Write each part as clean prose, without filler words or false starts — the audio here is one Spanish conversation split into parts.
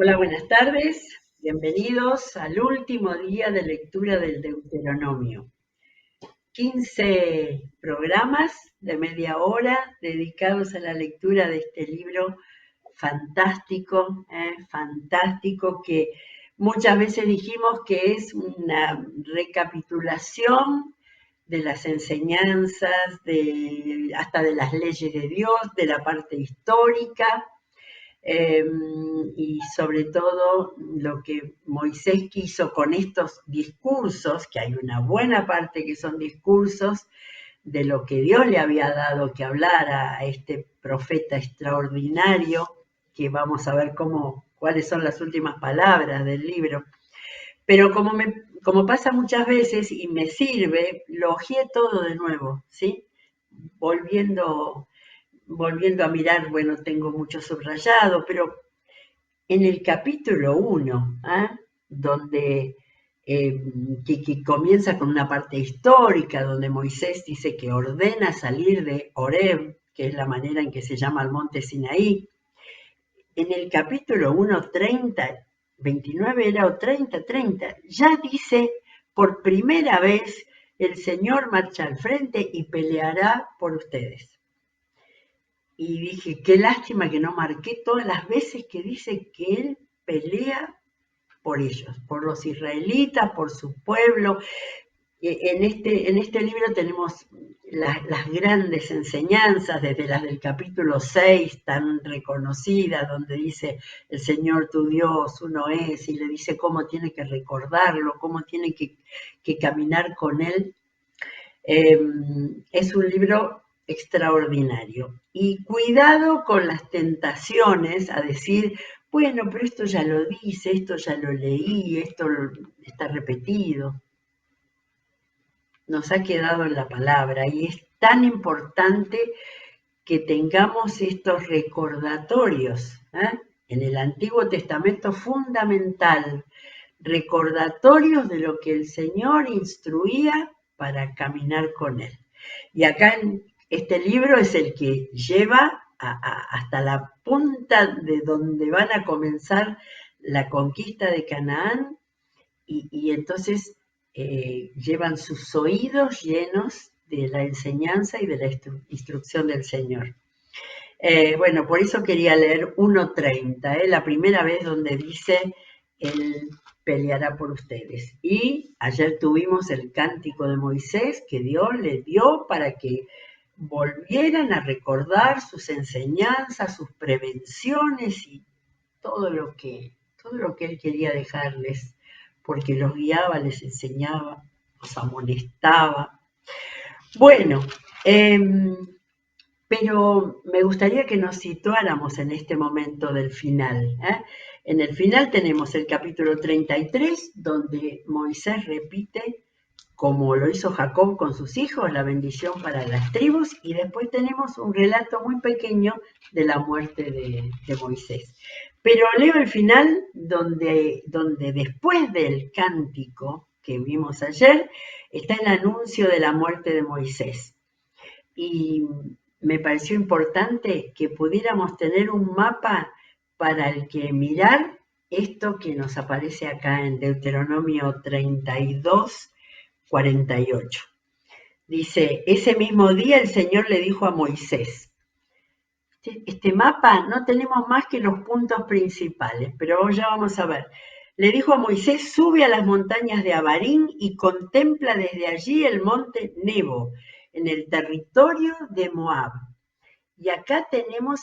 Hola, buenas tardes. Bienvenidos al último día de lectura del Deuteronomio. 15 programas de media hora dedicados a la lectura de este libro fantástico, que muchas veces dijimos que es una recapitulación de las enseñanzas, hasta de las leyes de Dios, de la parte histórica, y sobre todo lo que Moisés quiso con estos discursos, que hay una buena parte que son discursos de lo que Dios le había dado que hablar a este profeta extraordinario, que vamos a ver cuáles son las últimas palabras del libro. Pero como pasa muchas veces y me sirve, lo hojeé todo de nuevo, ¿sí? Volviendo a mirar, bueno, tengo mucho subrayado, pero en el capítulo 1, donde que comienza con una parte histórica, donde Moisés dice que ordena salir de Horeb, que es la manera en que se llama el monte Sinaí. En el capítulo 1, 30, 29 era o 30, ya dice, por primera vez el Señor marcha al frente y peleará por ustedes. Y dije, qué lástima que no marqué todas las veces que dice que él pelea por ellos, por los israelitas, por su pueblo. En este libro tenemos las grandes enseñanzas, desde las del capítulo 6, tan reconocidas, donde dice, el Señor tu Dios, uno es, y le dice cómo tiene que recordarlo, cómo tiene que caminar con él. Es un libro extraordinario. Y cuidado con las tentaciones a decir, bueno, pero esto ya lo dice, esto ya lo leí, esto está repetido. Nos ha quedado en la palabra y es tan importante que tengamos estos recordatorios. En el Antiguo Testamento fundamental, recordatorios de lo que el Señor instruía para caminar con Él. Y acá en este libro es el que lleva hasta la punta de donde van a comenzar la conquista de Canaán y entonces llevan sus oídos llenos de la enseñanza y de la instrucción del Señor. Bueno, por eso quería leer 1:30, la primera vez donde dice, Él peleará por ustedes. Y ayer tuvimos el cántico de Moisés que Dios le dio para que volvieran a recordar sus enseñanzas, sus prevenciones y todo lo que Él quería dejarles, porque los guiaba, les enseñaba, los amonestaba. Bueno, pero me gustaría que nos situáramos en este momento del final. En el final tenemos el capítulo 33, donde Moisés repite, como lo hizo Jacob con sus hijos, la bendición para las tribus, y después tenemos un relato muy pequeño de la muerte de Moisés. Pero leo el final donde después del cántico que vimos ayer, está el anuncio de la muerte de Moisés. Y me pareció importante que pudiéramos tener un mapa para el que mirar esto que nos aparece acá en Deuteronomio 32, 48. Dice, ese mismo día el Señor le dijo a Moisés, este mapa no tenemos más que los puntos principales, pero ya vamos a ver. Le dijo a Moisés, sube a las montañas de Abarín y contempla desde allí el monte Nebo, en el territorio de Moab. Y acá tenemos,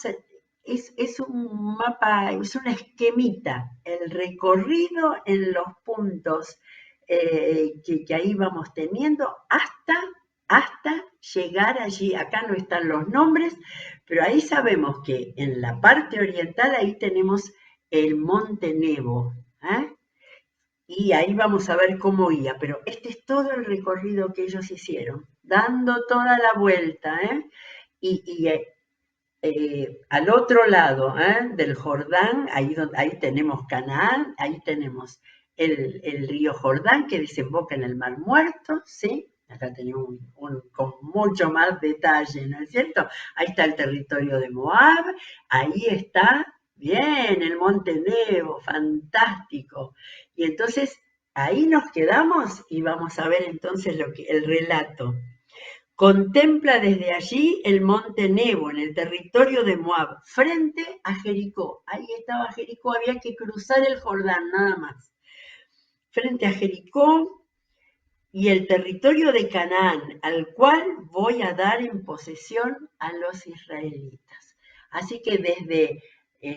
es un mapa, es una esquemita, el recorrido en los puntos que ahí vamos teniendo hasta llegar allí. Acá no están los nombres, pero ahí sabemos que en la parte oriental ahí tenemos el monte Nebo. Y ahí vamos a ver cómo iba, pero este es todo el recorrido que ellos hicieron, dando toda la vuelta, y al otro lado del Jordán, ahí tenemos Canaán, ahí tenemos el río Jordán que desemboca en el Mar Muerto, ¿sí? Acá tenemos con mucho más detalle, ¿no es cierto? Ahí está el territorio de Moab, ahí está Bien, el Monte Nebo, fantástico. Y entonces ahí nos quedamos y vamos a ver entonces el relato. Contempla desde allí el monte Nebo en el territorio de Moab, frente a Jericó. Ahí estaba Jericó, había que cruzar el Jordán, nada más. Frente a Jericó y el territorio de Canaán, al cual voy a dar en posesión a los israelitas. Así que desde,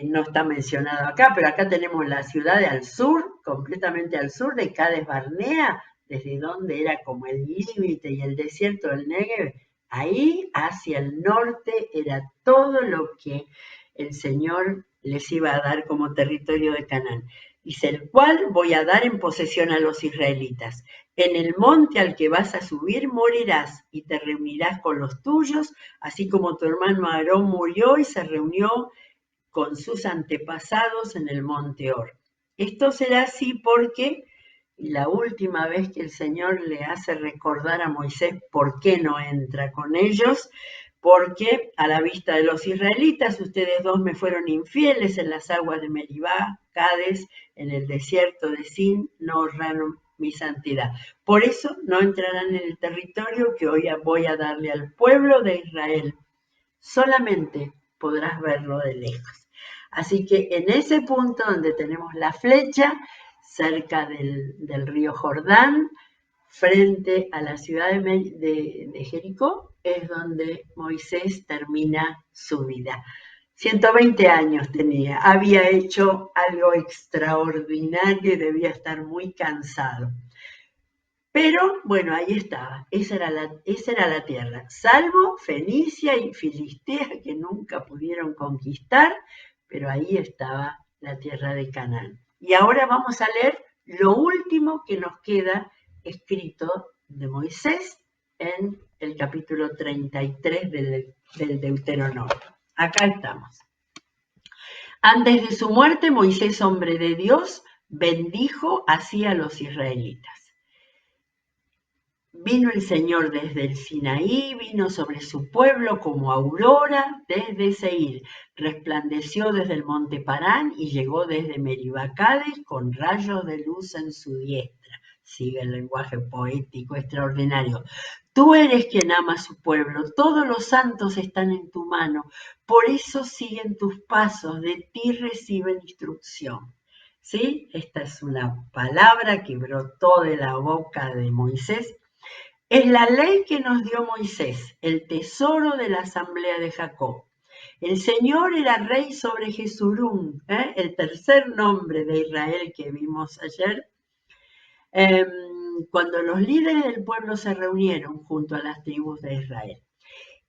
no está mencionado acá, pero acá tenemos la ciudad de al sur, completamente al sur de Cades Barnea, desde donde era como el límite y el desierto del Negev, ahí hacia el norte era todo lo que el Señor les iba a dar como territorio de Canaán. Dice, el cual voy a dar en posesión a los israelitas. En el monte al que vas a subir morirás y te reunirás con los tuyos, así como tu hermano Aarón murió y se reunió con sus antepasados en el monte Or. Esto será así porque la última vez que el Señor le hace recordar a Moisés por qué no entra con ellos, porque a la vista de los israelitas ustedes dos me fueron infieles en las aguas de Meribá, Cades, en el desierto de Sin, no honraron mi santidad. Por eso no entrarán en el territorio que hoy voy a darle al pueblo de Israel. Solamente podrás verlo de lejos. Así que en ese punto donde tenemos la flecha, cerca del río Jordán, frente a la ciudad de Jericó, es donde Moisés termina su vida. 120 años tenía, había hecho algo extraordinario y debía estar muy cansado. Pero bueno, ahí estaba, esa era la tierra, salvo Fenicia y Filistea que nunca pudieron conquistar, pero ahí estaba la tierra de Canaán. Y ahora vamos a leer lo último que nos queda escrito de Moisés en el capítulo 33 del Deuteronomio. Acá estamos. Antes de su muerte, Moisés, hombre de Dios, bendijo así a los israelitas. Vino el Señor desde el Sinaí, vino sobre su pueblo como aurora desde Seir, resplandeció desde el monte Parán y llegó desde Meribá Cades con rayos de luz en su diestra. Sigue el lenguaje poético extraordinario. Tú eres quien ama a su pueblo, todos los santos están en tu mano, por eso siguen tus pasos, de ti reciben instrucción. ¿Sí? Esta es una palabra que brotó de la boca de Moisés. Es la ley que nos dio Moisés, el tesoro de la asamblea de Jacob. El Señor era rey sobre Jesurún, el tercer nombre de Israel que vimos ayer, cuando los líderes del pueblo se reunieron junto a las tribus de Israel.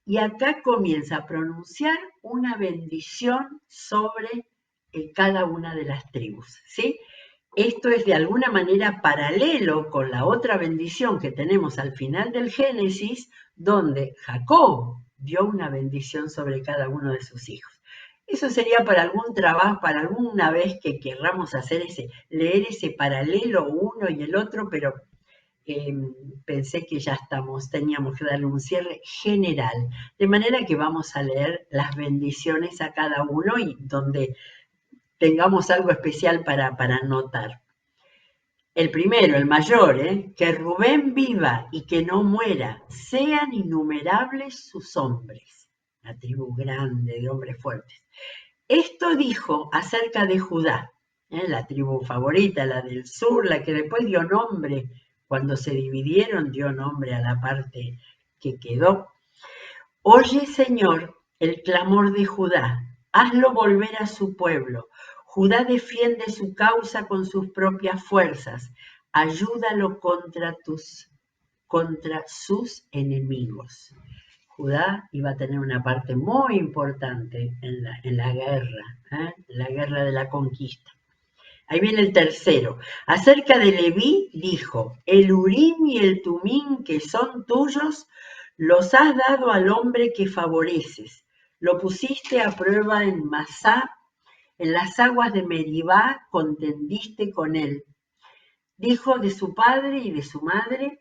Y acá comienza a pronunciar una bendición sobre cada una de las tribus, ¿sí? Esto es de alguna manera paralelo con la otra bendición que tenemos al final del Génesis, donde Jacob dio una bendición sobre cada uno de sus hijos. Eso sería para algún trabajo, para alguna vez que querramos hacer leer ese paralelo uno y el otro, pero pensé que ya teníamos que darle un cierre general, de manera que vamos a leer las bendiciones a cada uno y donde tengamos algo especial para anotar. El primero, el mayor, que Rubén viva y que no muera, sean innumerables sus hombres. Una tribu grande de hombres fuertes. Esto dijo acerca de Judá, la tribu favorita, la del sur, la que después dio nombre, cuando se dividieron, dio nombre a la parte que quedó. Oye, Señor, el clamor de Judá, hazlo volver a su pueblo. Judá defiende su causa con sus propias fuerzas. Ayúdalo contra sus enemigos. Judá iba a tener una parte muy importante en la guerra de la conquista. Ahí viene el tercero. Acerca de Leví dijo, el Urim y el Tumim que son tuyos, los has dado al hombre que favoreces. Lo pusiste a prueba en Masá, en las aguas de Meribá contendiste con él. Dijo de su padre y de su madre,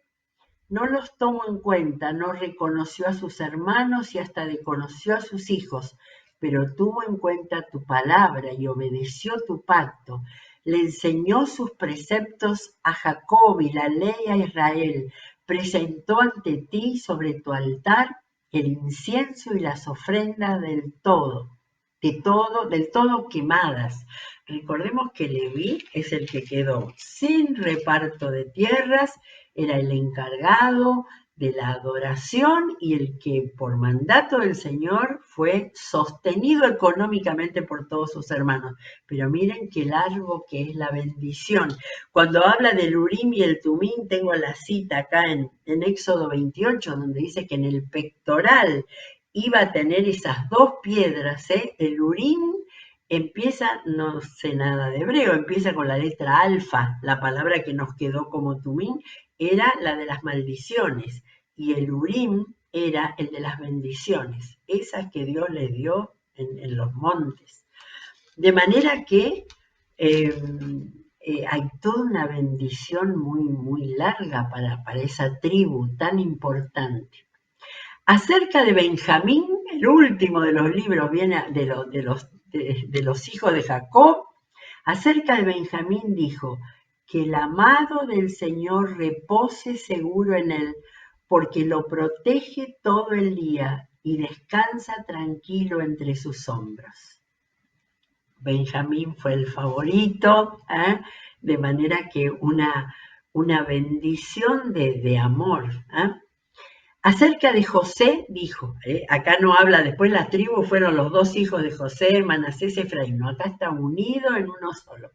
no los tomó en cuenta, no reconoció a sus hermanos y hasta desconoció a sus hijos. pero tuvo en cuenta tu palabra y obedeció tu pacto. Le enseñó sus preceptos a Jacob y la ley a Israel. Presentó ante ti sobre tu altar el incienso y las ofrendas del todo quemadas. Recordemos que Leví es el que quedó sin reparto de tierras, era el encargado de la adoración y el que por mandato del Señor fue sostenido económicamente por todos sus hermanos. Pero miren qué largo que es la bendición. Cuando habla del Urim y el Tumim, tengo la cita acá en Éxodo 28, donde dice que en el pectoral iba a tener esas dos piedras, el Urim empieza, no sé nada de hebreo, empieza con la letra alfa, la palabra que nos quedó como Tumim era la de las maldiciones y el Urim era el de las bendiciones, esas que Dios le dio en los montes. De manera que hay toda una bendición muy, muy larga para esa tribu tan importante. Acerca de Benjamín, el último de los libros viene de los hijos de Jacob. Acerca de Benjamín dijo, que el amado del Señor repose seguro en él, porque lo protege todo el día y descansa tranquilo entre sus hombros. Benjamín fue el favorito, de manera que una bendición de amor. Acerca de José dijo, acá no habla, después las tribus fueron los dos hijos de José, Manasés y Efraín, no, acá está unido en uno solo.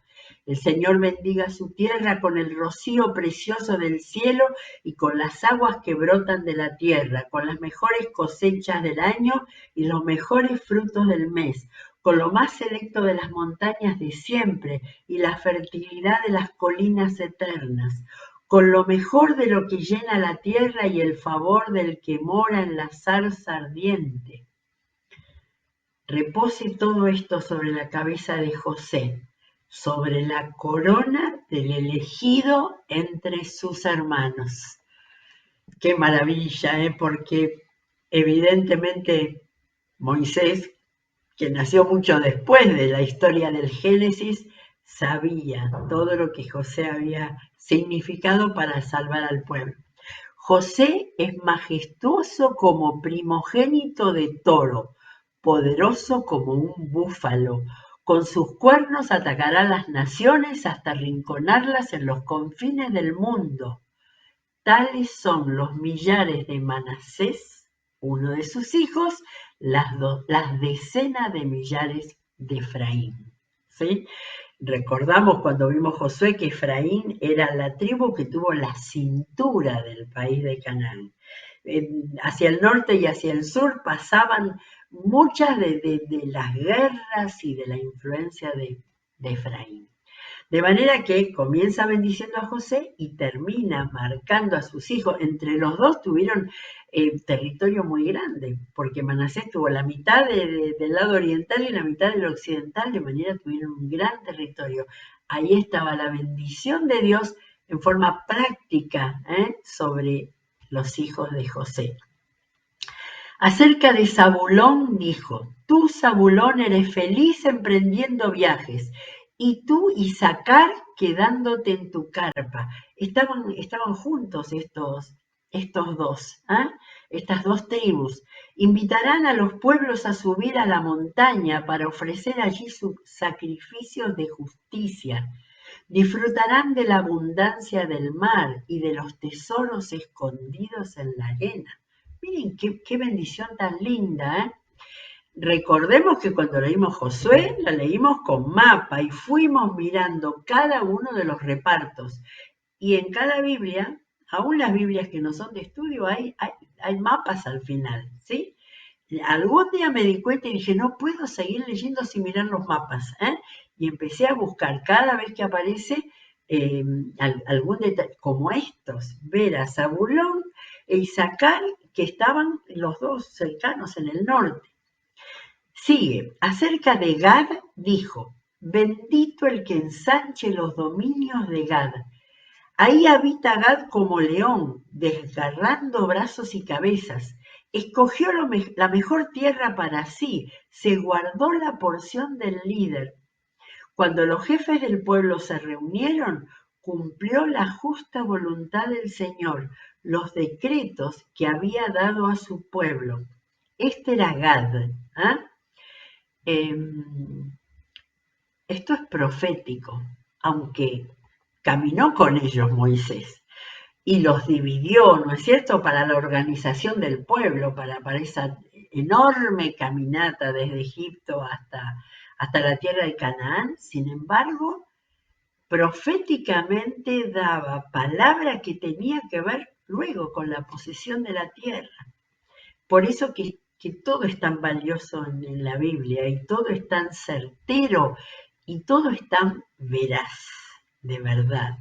El Señor bendiga su tierra con el rocío precioso del cielo y con las aguas que brotan de la tierra, con las mejores cosechas del año y los mejores frutos del mes, con lo más selecto de las montañas de siempre y la fertilidad de las colinas eternas, con lo mejor de lo que llena la tierra y el favor del que mora en la zarza ardiente. Repose todo esto sobre la cabeza de José, sobre la corona del elegido entre sus hermanos. Qué maravilla, porque evidentemente Moisés, que nació mucho después de la historia del Génesis, sabía todo lo que José había significado para salvar al pueblo. José es majestuoso como primogénito de toro, poderoso como un búfalo. Con sus cuernos atacará a las naciones hasta arrinconarlas en los confines del mundo. Tales son los millares de Manasés, uno de sus hijos, las decenas de millares de Efraín. ¿Sí? Recordamos cuando vimos Josué que Efraín era la tribu que tuvo la cintura del país de Canaán. Hacia el norte y hacia el sur pasaban muchas de las guerras y de la influencia de Efraín. De manera que comienza bendiciendo a José y termina marcando a sus hijos. Entre los dos tuvieron territorio muy grande, porque Manasés tuvo la mitad del lado oriental y la mitad del occidental, de manera que tuvieron un gran territorio. Ahí estaba la bendición de Dios en forma práctica sobre los hijos de José. Acerca de Zabulón dijo, tú, Zabulón, eres feliz emprendiendo viajes, y tú, Isacar, quedándote en tu carpa. Estaban juntos estos dos, estas dos tribus. Invitarán a los pueblos a subir a la montaña para ofrecer allí sus sacrificios de justicia. Disfrutarán de la abundancia del mar y de los tesoros escondidos en la arena. Miren qué bendición tan linda, Recordemos que cuando leímos Josué, la leímos con mapa y fuimos mirando cada uno de los repartos. Y en cada Biblia, aún las Biblias que no son de estudio, hay mapas al final, ¿sí? Algún día me di cuenta y dije, no puedo seguir leyendo sin mirar los mapas, Y empecé a buscar cada vez que aparece algún detalle, como estos, ver a Zabulón e Isacar, que estaban los dos cercanos en el norte. Sigue, acerca de Gad dijo, bendito el que ensanche los dominios de Gad. Ahí habita Gad como león, desgarrando brazos y cabezas, escogió la mejor tierra para sí, se guardó la porción del líder. Cuando los jefes del pueblo se reunieron, cumplió la justa voluntad del Señor, los decretos que había dado a su pueblo. Este era Gad. ¿Ah? Esto es profético, aunque caminó con ellos Moisés y los dividió, ¿no es cierto?, para la organización del pueblo, para esa enorme caminata desde Egipto hasta la tierra de Canaán. Sin embargo, proféticamente daba palabra que tenía que ver luego con la posesión de la tierra. Por eso que todo es tan valioso en la Biblia y todo es tan certero y todo es tan veraz, de verdad.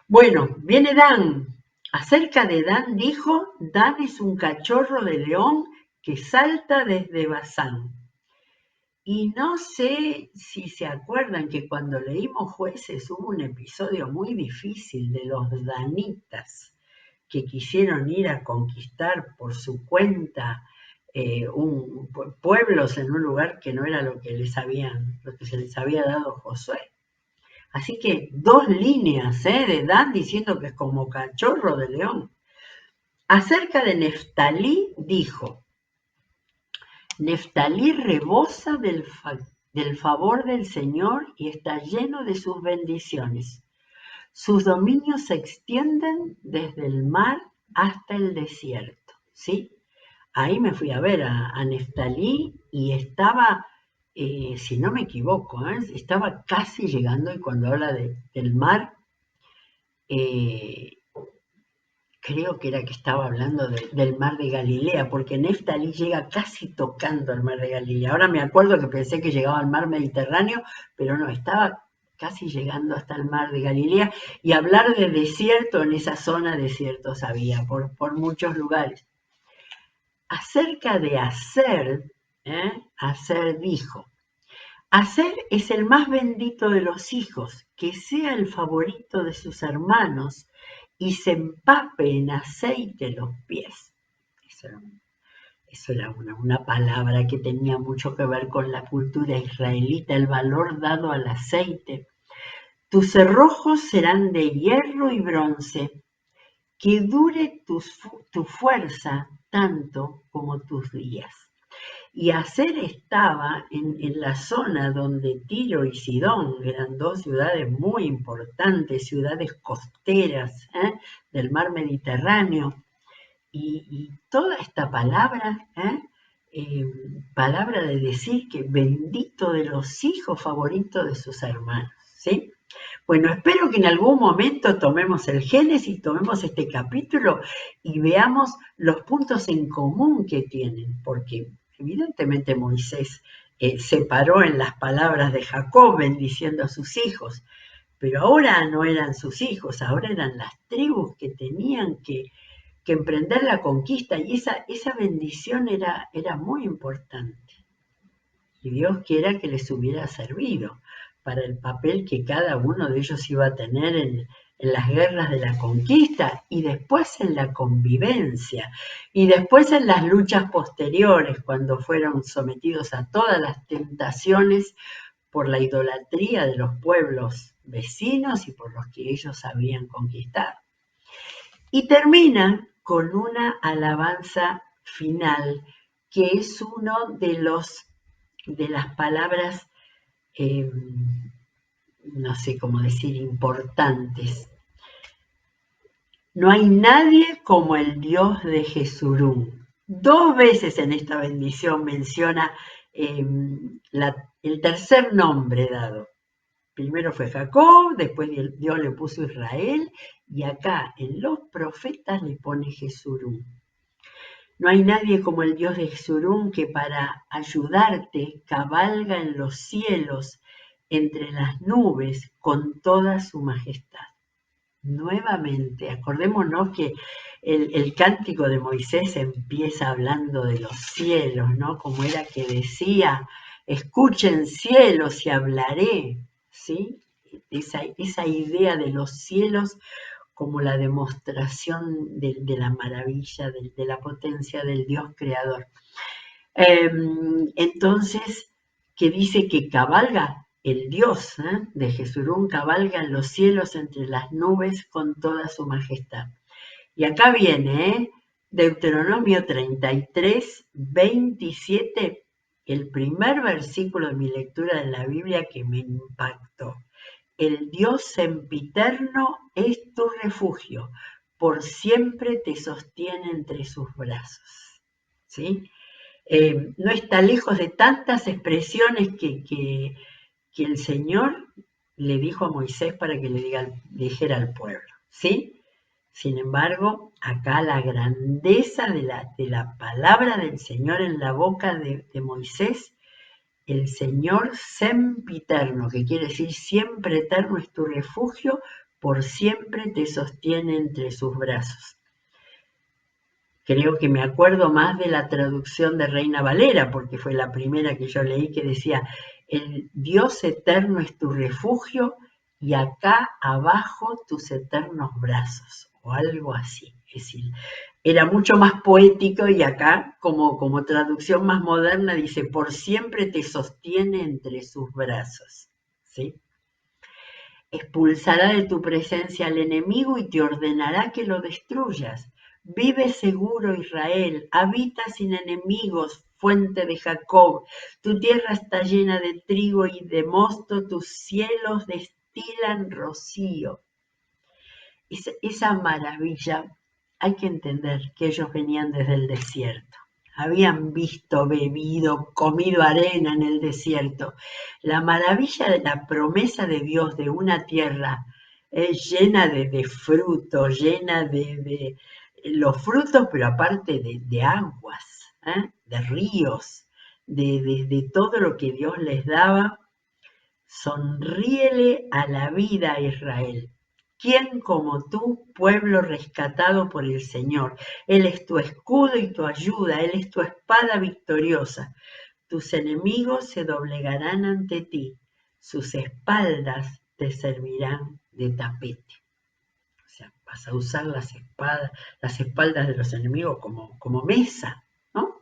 Bueno, viene Dan. Acerca de Dan dijo, Dan es un cachorro de león que salta desde Basán. Y no sé si se acuerdan que cuando leímos Jueces hubo un episodio muy difícil de los danitas que quisieron ir a conquistar por su cuenta pueblos en un lugar que no era lo que se les había dado Josué. Así que 2 líneas de Dan diciendo que es como cachorro de león. Acerca de Neftalí dijo, Neftalí rebosa del favor del Señor y está lleno de sus bendiciones. Sus dominios se extienden desde el mar hasta el desierto. ¿Sí? Ahí me fui a ver a Neftalí y estaba, si no me equivoco, estaba casi llegando, y cuando habla del mar, creo que era que estaba hablando del mar de Galilea, porque Neftalí llega casi tocando al mar de Galilea. Ahora me acuerdo que pensé que llegaba al mar Mediterráneo, pero no, estaba casi llegando hasta el mar de Galilea, y hablar de desierto, en esa zona desiertos había por muchos lugares. Acerca de Aser, Aser dijo, Aser es el más bendito de los hijos, que sea el favorito de sus hermanos y se empape en aceite los pies. Eso era una palabra que tenía mucho que ver con la cultura israelita, el valor dado al aceite. Tus cerrojos serán de hierro y bronce, que dure tu fuerza tanto como tus días. Y Aser estaba en la zona donde Tiro y Sidón eran 2 ciudades muy importantes, ciudades costeras del mar Mediterráneo. Y toda esta palabra, palabra de decir que bendito de los hijos favoritos de sus hermanos, ¿sí? Bueno, espero que en algún momento tomemos el Génesis, tomemos este capítulo y veamos los puntos en común que tienen, porque evidentemente Moisés se paró en las palabras de Jacob bendiciendo a sus hijos, pero ahora no eran sus hijos, ahora eran las tribus que tenían que emprender la conquista, y esa bendición era muy importante. Y Dios quiera que les hubiera servido para el papel que cada uno de ellos iba a tener en las guerras de la conquista, y después en la convivencia, y después en las luchas posteriores, cuando fueron sometidos a todas las tentaciones por la idolatría de los pueblos vecinos y por los que ellos habían conquistado. Y termina con una alabanza final, que es uno de las palabras, no sé cómo decir, importantes. No hay nadie como el Dios de Jesurún. 2 veces en esta bendición menciona el tercer nombre dado. Primero fue Jacob, después Dios le puso Israel, y acá en los profetas le pone Jesurún. No hay nadie como el Dios de Jesurún, que para ayudarte cabalga en los cielos, entre las nubes, con toda su majestad. Nuevamente, acordémonos que el cántico de Moisés empieza hablando de los cielos, ¿no? Como era que decía, escuchen cielos y hablaré, ¿sí? Esa idea de los cielos como la demostración de la maravilla, de la potencia del Dios creador. Entonces, que dice que cabalga el Dios de Jesurún, cabalga en los cielos entre las nubes con toda su majestad. Y acá viene, Deuteronomio 33, 27, el primer versículo de mi lectura de la Biblia que me impactó. El Dios sempiterno es tu refugio, por siempre te sostiene entre sus brazos. ¿Sí? No está lejos de tantas expresiones que el Señor le dijo a Moisés para que le dijera al pueblo. ¿Sí? Sin embargo, acá la grandeza de la palabra del Señor en la boca de Moisés, el Señor sempiterno, que quiere decir siempre eterno es tu refugio, por siempre te sostiene entre sus brazos. Creo que me acuerdo más de la traducción de Reina Valera, porque fue la primera que yo leí que decía, el Dios eterno es tu refugio y acá abajo tus eternos brazos, o algo así. Es decir, era mucho más poético y acá, como traducción más moderna, dice, por siempre te sostiene entre sus brazos. ¿Sí? Expulsará de tu presencia al enemigo y te ordenará que lo destruyas. Vive seguro, Israel, habita sin enemigos, fuente de Jacob. Tu tierra está llena de trigo y de mosto, tus cielos destilan rocío. Esa maravilla, hay que entender que ellos venían desde el desierto. Habían visto, bebido, comido arena en el desierto. La maravilla de la promesa de Dios de una tierra llena de frutos, llena de los frutos, pero aparte de aguas, de ríos, de todo lo que Dios les daba. Sonríele a la vida, Israel. ¿Quién como tú, pueblo rescatado por el Señor? Él es tu escudo y tu ayuda, Él es tu espada victoriosa. Tus enemigos se doblegarán ante ti, sus espaldas te servirán de tapete. O sea, vas a usar las espaldas de los enemigos como mesa, ¿no?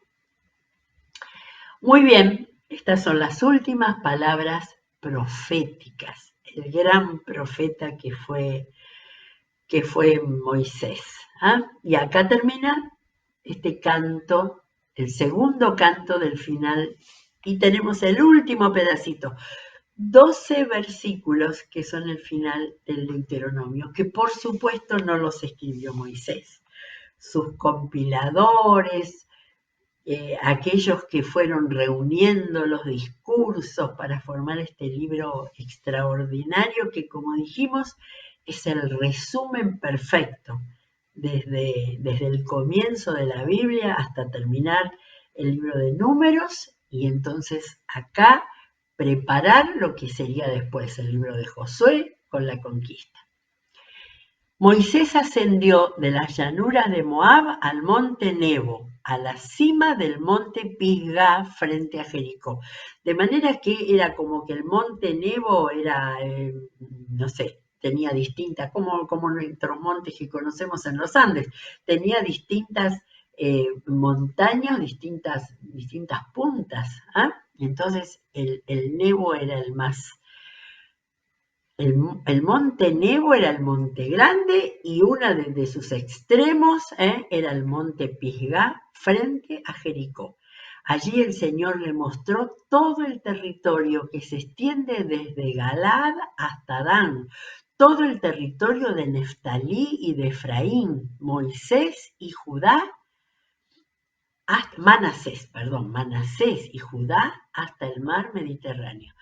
Muy bien, estas son las últimas palabras proféticas, el gran profeta que fue Moisés. Y acá termina este canto, el segundo canto del final, y tenemos el último pedacito, 12 versículos que son el final del Deuteronomio, que por supuesto no los escribió Moisés. Sus compiladores, aquellos que fueron reuniendo los discursos para formar este libro extraordinario que, como dijimos, es el resumen perfecto desde el comienzo de la Biblia hasta terminar el libro de Números y entonces acá preparar lo que sería después el libro de Josué con la conquista. Moisés ascendió de las llanuras de Moab al monte Nebo, a la cima del monte Pisgah frente a Jericó. De manera que era como que el monte Nebo era, no sé, tenía distintas, como nuestros montes que conocemos en los Andes, tenía distintas montañas, distintas puntas. Entonces el Nebo era el más... El monte Nebo era el monte grande y una de sus extremos era el monte Pisgah frente a Jericó. Allí el Señor le mostró todo el territorio que se extiende desde Galaad hasta Dan, todo el territorio de Neftalí y de Efraín, Moisés y Judá, Manasés y Judá hasta el mar Mediterráneo.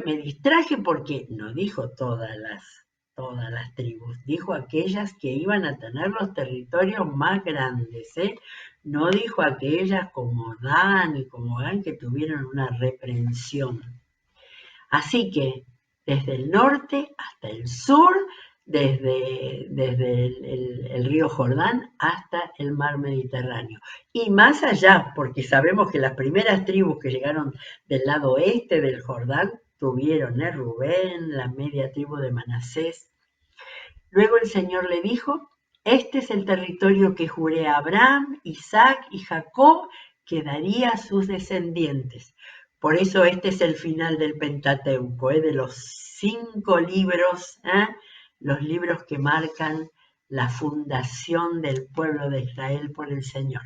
Me distraje porque no dijo todas las tribus, dijo aquellas que iban a tener los territorios más grandes, no dijo aquellas como Dan y como Gan que tuvieron una reprensión. Así que desde el norte hasta el sur, desde el río Jordán hasta el mar Mediterráneo. Y más allá, porque sabemos que las primeras tribus que llegaron del lado oeste del Jordán tuvieron Rubén, la media tribu de Manasés, Luego el Señor le dijo, este es el territorio que juré a Abraham, Isaac y Jacob que daría a sus descendientes. Por eso este es el final del Pentateuco, de los 5 libros, los libros que marcan la fundación del pueblo de Israel por el Señor.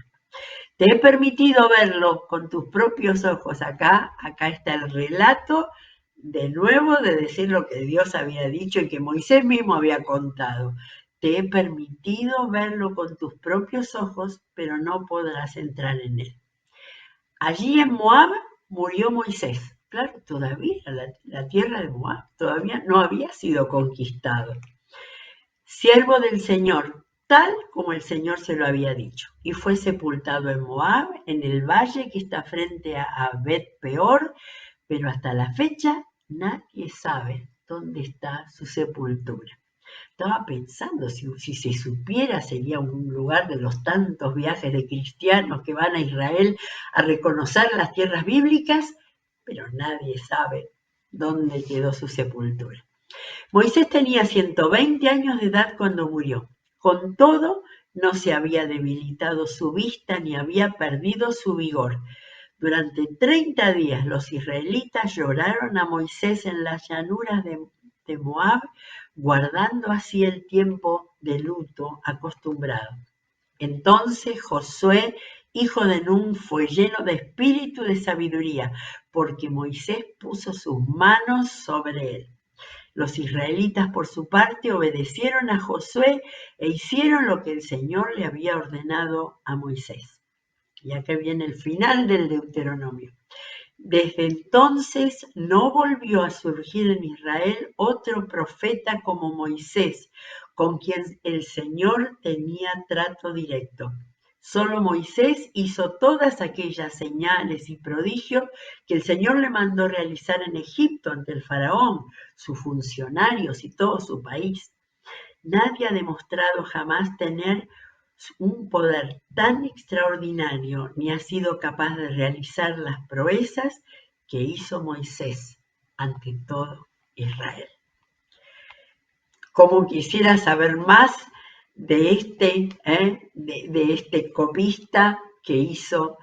Te he permitido verlo con tus propios ojos. Acá está el relato de nuevo de decir lo que Dios había dicho y que Moisés mismo había contado. Te he permitido verlo con tus propios ojos, pero no podrás entrar en él. Allí en Moab murió Moisés. Claro, todavía la tierra de Moab todavía no había sido conquistado. Siervo del Señor, tal como el Señor se lo había dicho, y fue sepultado en Moab, en el valle que está frente a Bet Peor, pero hasta la fecha nadie sabe dónde está su sepultura. Estaba pensando, si se supiera, sería un lugar de los tantos viajes de cristianos que van a Israel a reconocer las tierras bíblicas, pero nadie sabe dónde quedó su sepultura. Moisés tenía 120 años de edad cuando murió. Con todo, no se había debilitado su vista ni había perdido su vigor. Durante 30 días los israelitas lloraron a Moisés en las llanuras de Moab, guardando así el tiempo de luto acostumbrado. Entonces Josué, hijo de Nun, fue lleno de espíritu de sabiduría, porque Moisés puso sus manos sobre él. Los israelitas, por su parte, obedecieron a Josué e hicieron lo que el Señor le había ordenado a Moisés. Y acá viene el final del Deuteronomio. Desde entonces no volvió a surgir en Israel otro profeta como Moisés, con quien el Señor tenía trato directo. Solo Moisés hizo todas aquellas señales y prodigios que el Señor le mandó realizar en Egipto ante el faraón, sus funcionarios y todo su país. Nadie ha demostrado jamás tener un poder tan extraordinario ni ha sido capaz de realizar las proezas que hizo Moisés ante todo Israel. Como quisiera saber más de este copista que cerró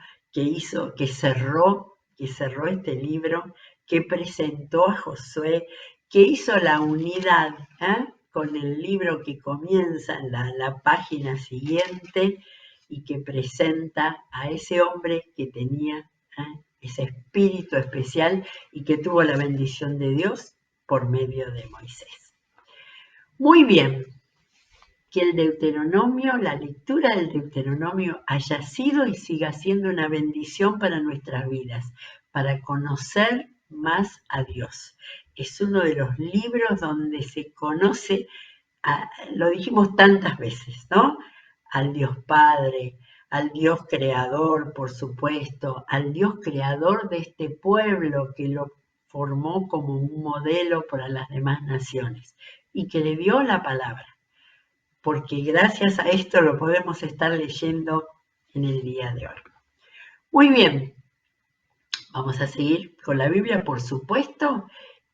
este libro, que presentó a Josué, que hizo la unidad con el libro que comienza en la página siguiente y que presenta a ese hombre que tenía ese espíritu especial y que tuvo la bendición de Dios por medio de Moisés. Muy bien, que el Deuteronomio, la lectura del Deuteronomio haya sido y siga siendo una bendición para nuestras vidas, para conocer más a Dios. Es uno de los libros donde se conoce, lo dijimos tantas veces, ¿no? Al Dios Padre, al Dios Creador, por supuesto, al Dios Creador de este pueblo que lo formó como un modelo para las demás naciones y que le dio la palabra, porque gracias a esto lo podemos estar leyendo en el día de hoy. Muy bien, vamos a seguir con la Biblia, por supuesto,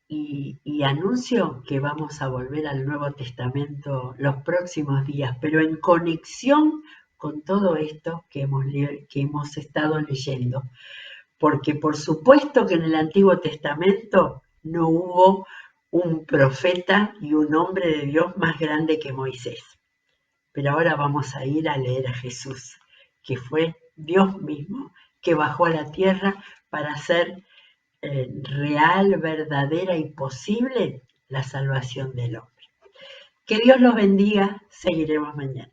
y anuncio que vamos a volver al Nuevo Testamento los próximos días, pero en conexión con todo esto que hemos estado leyendo, porque por supuesto que en el Antiguo Testamento no hubo un profeta y un hombre de Dios más grande que Moisés. Pero ahora vamos a ir a leer a Jesús, que fue Dios mismo, que bajó a la tierra para hacer real, verdadera y posible la salvación del hombre. Que Dios los bendiga, seguiremos mañana.